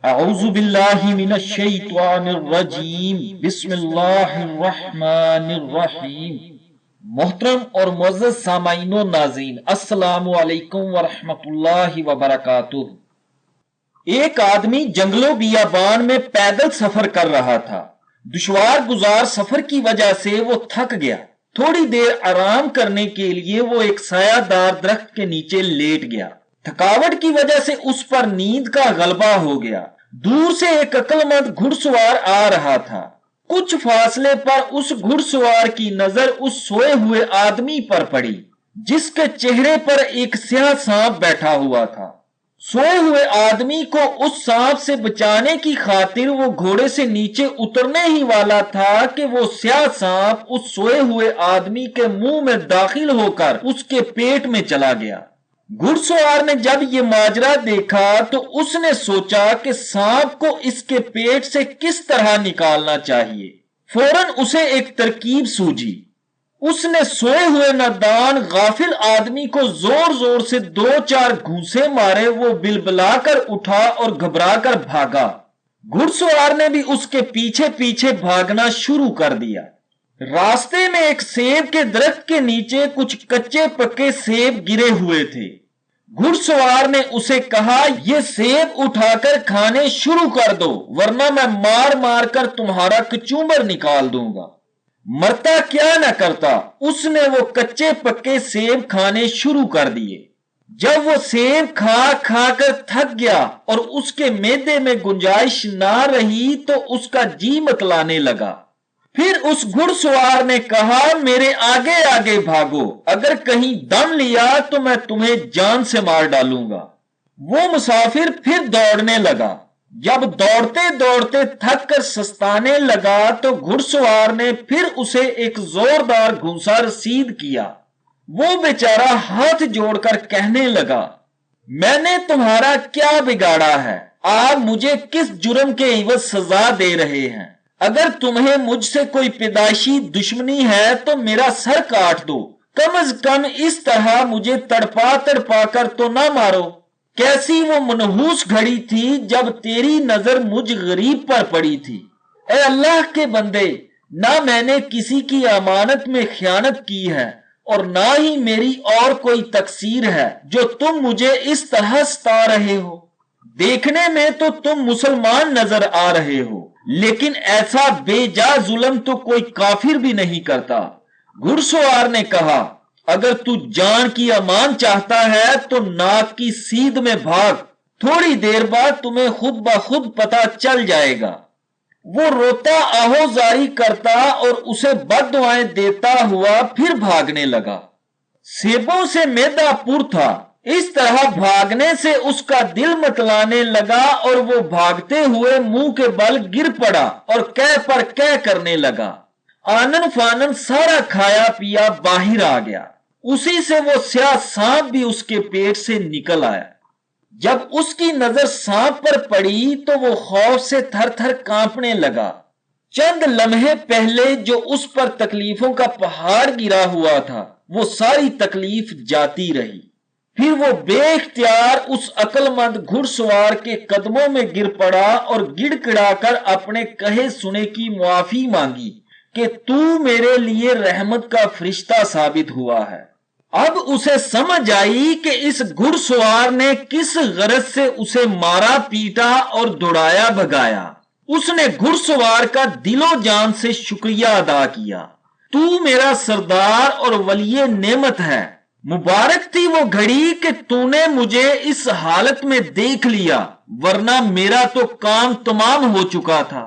اعوذ باللہ من الشیطان الرجیم بسم اللہ الرحمن الرحیم۔ محترم اور معزز سامعین و ناظرین، السلام علیکم ورحمۃ اللہ وبرکاتہ۔ ایک آدمی جنگلوں بیابان میں پیدل سفر کر رہا تھا۔ دشوار گزار سفر کی وجہ سے وہ تھک گیا۔ تھوڑی دیر آرام کرنے کے لیے وہ ایک سایہ دار درخت کے نیچے لیٹ گیا۔ تھکاوٹ کی وجہ سے اس پر نیند کا غلبہ ہو گیا۔ دور سے ایک عقل مند گھڑ سوار آ رہا تھا۔ کچھ فاصلے پر اس گھڑ سوار کی نظر اس سوئے ہوئے آدمی پر پڑی جس کے چہرے پر ایک سیاہ سانپ بیٹھا ہوا تھا۔ سوئے ہوئے آدمی کو اس سانپ سے بچانے کی خاطر وہ گھوڑے سے نیچے اترنے ہی والا تھا کہ وہ سیاہ سانپ اس سوئے ہوئے آدمی کے منہ میں داخل ہو کر اس کے پیٹ میں چلا گیا۔ گھڑ سوار نے جب یہ ماجرا دیکھا تو اس نے سوچا کہ سانپ کو اس کے پیٹ سے کس طرح نکالنا چاہیے۔ فوراً اسے ایک ترکیب سوجھی۔ اس نے سوئے ہوئے نادان غافل آدمی کو زور زور سے 2-4 گھونسے مارے۔ وہ بلبلا کر اٹھا اور گھبرا کر بھاگا۔ گھڑ سوار نے بھی اس کے پیچھے پیچھے بھاگنا شروع کر دیا۔ راستے میں ایک سیب کے درخت کے نیچے کچھ کچے پکے سیب گرے ہوئے تھے۔ گھڑ سوار نے اسے کہا، یہ سیب اٹھا کر کھانے شروع کر دو ورنہ میں مار مار کر تمہارا کچومر نکال دوں گا۔ مرتا کیا نہ کرتا، اس نے وہ کچے پکے سیب کھانے شروع کر دیے۔ جب وہ سیب کھا کھا کر تھک گیا اور اس کے معدے میں گنجائش نہ رہی تو اس کا جی متلانے لگا۔ پھر اس گھڑ سوار نے کہا، میرے آگے آگے بھاگو، اگر کہیں دم لیا تو میں تمہیں جان سے مار ڈالوں گا۔ وہ مسافر پھر دوڑنے لگا۔ جب دوڑتے دوڑتے تھک کر سستانے لگا تو گھڑ سوار نے پھر اسے ایک زوردار گھونسا رسید کیا۔ وہ بیچارہ ہاتھ جوڑ کر کہنے لگا، میں نے تمہارا کیا بگاڑا ہے؟ آپ مجھے کس جرم کے عوض سزا دے رہے ہیں؟ اگر تمہیں مجھ سے کوئی پیدائشی دشمنی ہے تو میرا سر کاٹ دو، کم از کم اس طرح مجھے تڑپا تڑپا کر تو نہ مارو۔ کیسی وہ منحوس گھڑی تھی جب تیری نظر مجھ غریب پر پڑی تھی۔ اے اللہ کے بندے، نہ میں نے کسی کی امانت میں خیانت کی ہے اور نہ ہی میری اور کوئی تقصیر ہے جو تم مجھے اس طرح ستا رہے ہو۔ دیکھنے میں تو تم مسلمان نظر آ رہے ہو، لیکن ایسا بے جا ظلم تو کوئی کافر بھی نہیں کرتا۔ گھڑ سوار نے کہا، اگر تو جان کی امان چاہتا ہے تو ناک کی سیدھ میں بھاگ، تھوڑی دیر بعد تمہیں خود بخود پتہ چل جائے گا۔ وہ روتا آہوزاری کرتا اور اسے بد دعائیں دیتا ہوا پھر بھاگنے لگا۔ سیبوں سے معدہ پر تھا، اس طرح بھاگنے سے اس کا دل متلانے لگا اور وہ بھاگتے ہوئے منہ کے بل گر پڑا اور کہہ پر کہہ کرنے لگا۔ آنن فانن سارا کھایا پیا باہر آ گیا۔ اسی سے وہ سیاہ سانپ بھی اس کے پیٹ سے نکل آیا۔ جب اس کی نظر سانپ پر پڑی تو وہ خوف سے تھر تھر کانپنے لگا۔ چند لمحے پہلے جو اس پر تکلیفوں کا پہاڑ گرا ہوا تھا وہ ساری تکلیف جاتی رہی۔ پھر وہ بے اختیار اس عقل مند گھڑ سوار کے قدموں میں گر پڑا اور گڑ گڑا کر اپنے کہے سنے کی معافی مانگی کہ تو میرے لیے رحمت کا فرشتہ ثابت ہوا ہے۔ اب اسے سمجھ آئی کہ اس گھڑ سوار نے کس غرض سے اسے مارا پیٹا اور دوڑایا بھگایا۔ اس نے گھڑ سوار کا دل و جان سے شکریہ ادا کیا۔ تو میرا سردار اور ولی نعمت ہے، مبارک تھی وہ گھڑی کہ تو نے مجھے اس حالت میں دیکھ لیا، ورنہ میرا تو کام تمام ہو چکا تھا۔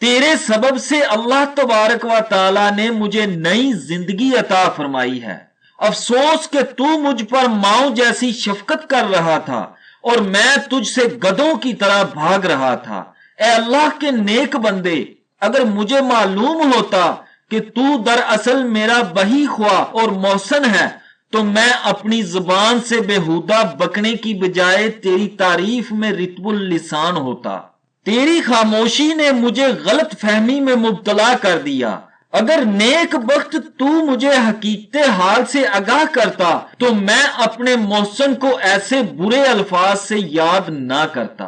تیرے سبب سے اللہ تبارک و تعالی نے مجھے نئی زندگی عطا فرمائی ہے۔ افسوس کہ تو مجھ پر ماؤں جیسی شفقت کر رہا تھا اور میں تجھ سے گدھوں کی طرح بھاگ رہا تھا۔ اے اللہ کے نیک بندے، اگر مجھے معلوم ہوتا کہ تو دراصل میرا بہی خواہ اور محسن ہے تو میں اپنی زبان سے بےہودہ بکنے کی بجائے تیری تعریف میں رطب اللسان ہوتا۔ تیری خاموشی نے مجھے غلط فہمی میں مبتلا کر دیا۔ اگر نیک بخت تو مجھے حقیقت حال سے آگاہ کرتا تو میں اپنے محسن کو ایسے برے الفاظ سے یاد نہ کرتا۔